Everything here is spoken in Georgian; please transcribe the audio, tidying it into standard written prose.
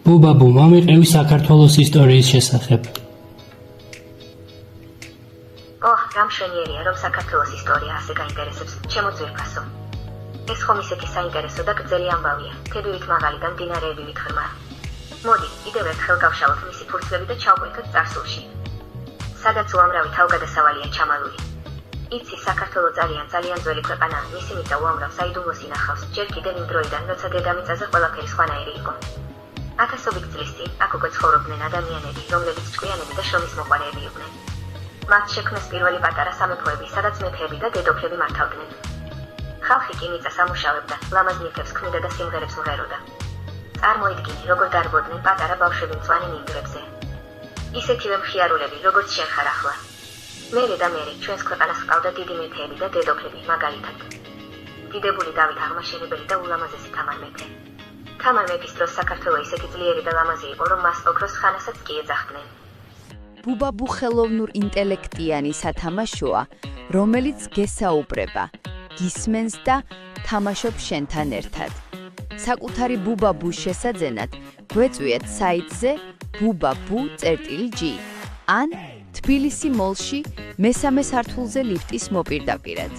ბუბაბუ, მომიყევი საქართველოს ისტორიის შესახებ. რამ მშვენიერია, რომ საქართველოს ისტორია ასე გაინტერესებს, ჩემო ძვირფასო. ეს ხომ ისეთი საინტერესო და გრძელი ამბავია, თებივით მაღალი და მდინარეები ვითხრმა. მოდი, კიდევ ერთხელ გავშალოთ მისი ფურცლები და ჩავყვეთოთ წარსულში. სადაც უამრავი თავგადასავალია ჩამალული. იცი, საქართველო ძალიან ძველი ქვეყანაა, მისი მიწა უამრავ საიდუმლოს ინახავს, ჯერ კიდევ იმ დროიდან, როცა დედამიწაზე ყველაფერი სხვანაირი იყო. ათასობით წლის წინ აქ უკვე ცხოვრობდნენ ადამიანები, რომლებიც ჭკვიანები და შრომის მოყვარეები იყვნენ. მათ შექმნეს პირველი პატარა სამეფოები, სადაც მეფეები და დედოფლები მართავდნენ. ხალხი კი მიწას ამუშავებდა, ლამაზ ნივთებს ქმნიდა და სიმღერებს მღეროდა. წარმოიდგინე, როგორ დარბოდნენ პატარა ბავშვები მწვანე მინდვრებზე. ისეთივე მხიარულები, როგორც შენ ხარ ახლა. მერე და მერე ჩვენს ქვეყანას ჰყავდა დიდი მეფეები და დედოფლები, მაგალითად დიდებული დავით აღმაშენებელი და ულამაზესი თამარ მეფე. თამარ მეფის დროს საქართველო ისეთი ძლიერი და ლამაზი იყო, რომ მას ოქროს ხანასაც კი ეძახდნენ. ბუბაბუ ხელოვნურ ინტელექტიანი სათამაშოა, რომელიც გესაუბრება, გისმენს და თამაშობს შენთან ერთად. საკუთარი ბუბაბუს შესაძენად გვეწვიეთ საიტზე bubabu.g ან თბილისი მოლში მესამე სართულზე ლიფტის მოპირდაპირად.